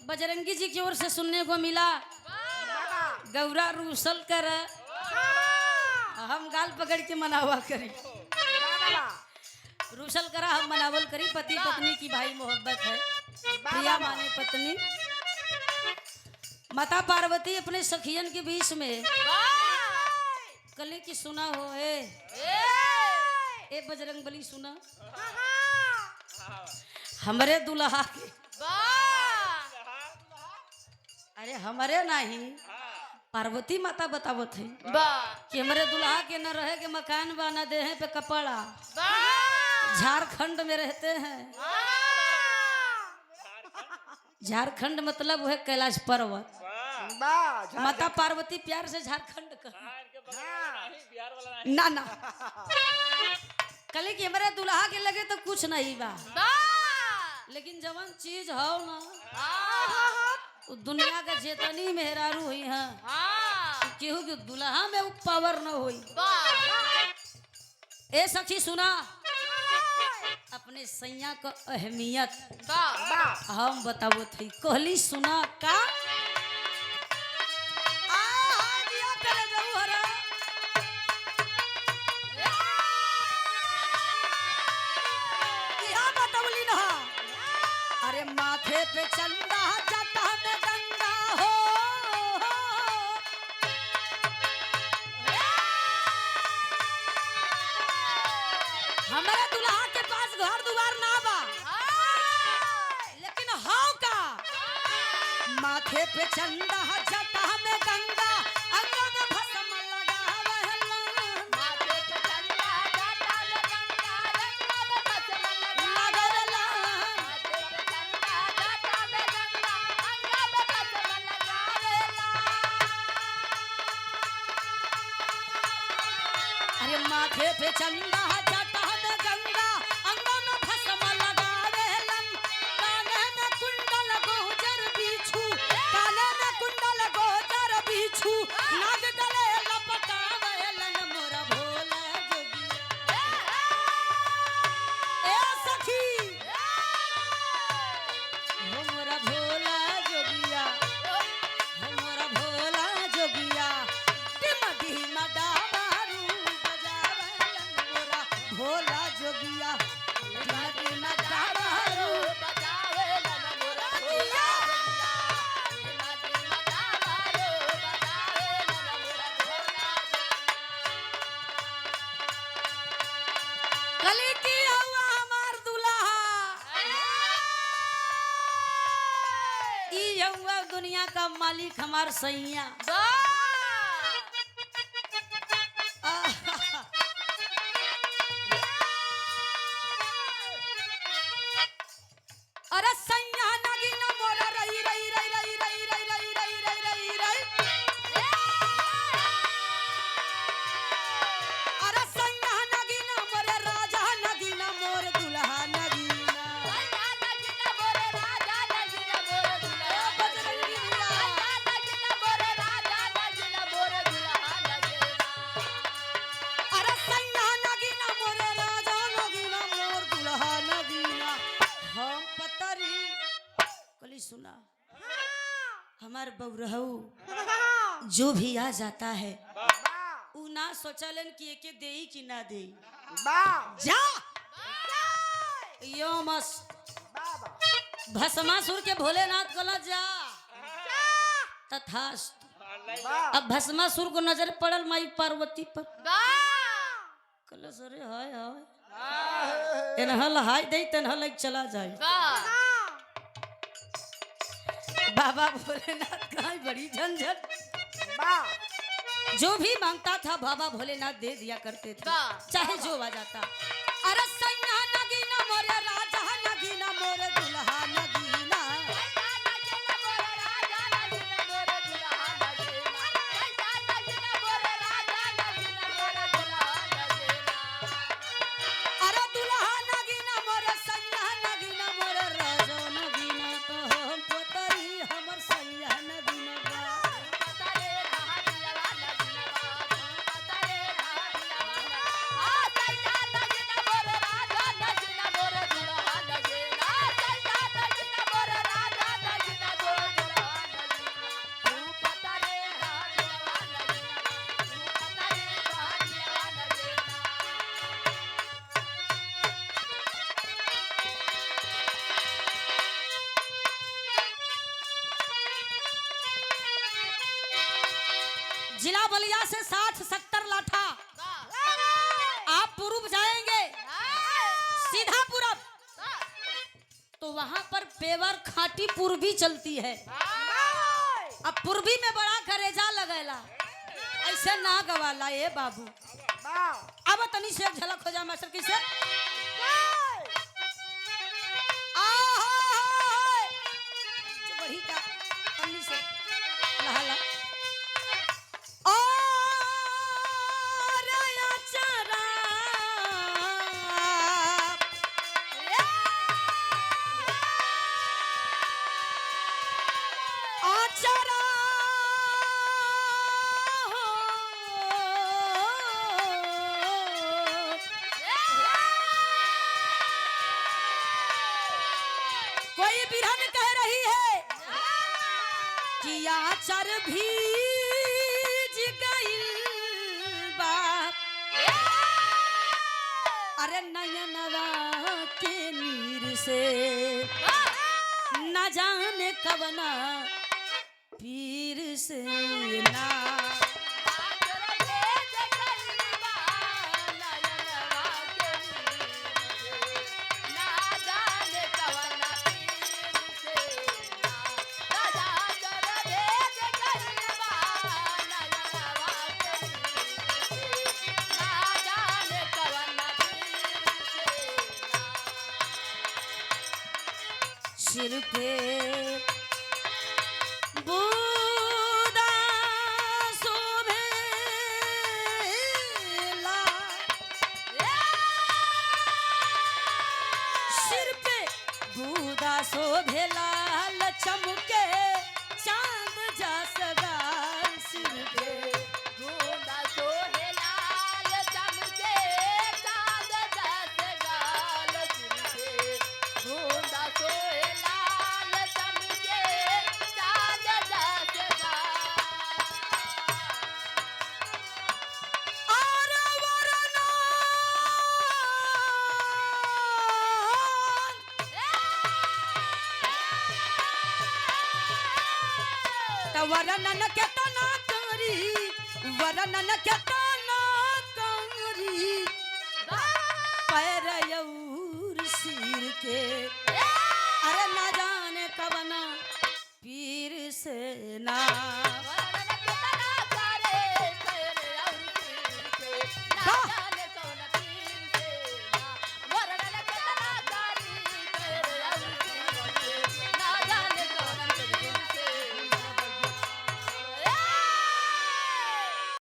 बजरंगी जी की ओर से सुनने को मिला, गौरा रूसल कर हम गाल पकड़ के मनावा करी, रूसल करा हम मनावल करी। पति पत्नी की भाई मोहब्बत है, प्रिया माने पत्नी। माता पार्वती अपने सखियन के बीच में कली की सुना हो ए बजरंग बली सुना, हमारे दुल्हा के, अरे हमारे नहीं पार्वती माता बतावत है कि हमारे दुल्हा के न रहे के मकान बना दे हैं पे कपड़ा, झारखंड में रहते हैं। झारखंड मतलब वह कैलाश पर्वत। माता पार्वती प्यार से झारखंड का ना ना कले कि हमारे दुल्हा के लगे तो कुछ नहीं बा, लेकिन जवन चीज हो ना दुनिया का चेतनी मेहरारू हुई है, केहू के दुल्हा में पावर न हुई। ए सखी सुना अपने सैया को अहमियत हम बताओ थी, कहली सुना का माथे पे चंदा जाता में गंगा हो, हमारे दुल्हा के पास घर द्वार ना बा, लेकिन हाउ का माथे पे चंदा जाता में गंगा, अंगों में भस्म लगावेला, माथे पे चंदा जाता में गंगा, अंगों में भस्म लगावेला, अरे माथे पे चंदा जाता में गंगा, अंगों में भस्म लगावेलन, काने में कुंडल गोजर बिछू, काने में कुंडल गोजर बिछू, नाग गले लपटावेलन मोरा भोला जोगिया। ए सखी हो मोरा भोला जोगिया, हो मोरा भोला जोगिया, डिम डिम डामारू भोला जोगिया, कली की हुआ हमार दुल्हा ई हुआ दुनिया का मालिक हमार सैया। अरे सैया नागिन मोरा रही रही रही रही रही रही रही रही रही रही रही, अरे सैया नागिन मोरे राजा नागिन मोर दुल्हा नागिन, सैया नागिन मोरे राजा नागिन मोर दुल्हा, बजरंगी सैया नागिन मोरे राजा नागिन मोर दुल्हा नागिन, अरे सैया नागिन मोरे राजा नागिन मोर दुल्हा नागिन। हम पतरी कली सुना हमार बउरहू जो भी आ जाता है उ ना सोचलन कि एके देई कि ना देई, जा यो मस भस्मासुर के भोलेनाथ कला जा तथास्तु। अब भस्मासुर को नजर पड़ल माई पार्वती पर, कल सरे हाय हाय एनहल हाय दे तनहल चला जाए। बाबा भोलेनाथ का बड़ी झंझट, जो भी मांगता था बाबा भोलेनाथ दे दिया करते थे, चाहे जो आ जाता। अरे सैया नगीना मोरे राजा नगीना मोरे दुल्हा नगीना, अरे दुल्हा नगीना मोरे सैया नगीना मोरे राजा नगीना, तो हम पोतरी हमर सैया नगीना बा। जिला बलिया से 60-70 लाठा आप पूर्व जाएंगे सीधा पूरब, तो वहां पर पेवर खाटी पूर्वी चलती है। अब पूर्वी में बड़ा करेजा लगेला, ऐसे ना गवाला ये बाबू। अब तनी से एक झलक हो जा मास्टर की से बढ़ी का तनी से लहाला आचर भीज गइल बा, अरे नयनवा के नीर से न जाने कवना पीर से ना सिर पे बूदा शोभेला, सिर पे बूदा शोभेला चमके चांद जैसा, सिर पे बूदा शोभेला चमके चांद जैसा, सिर पे बूदा शोभेला वरनन केतना करी, वरनन केतना करी, पैर और सिर के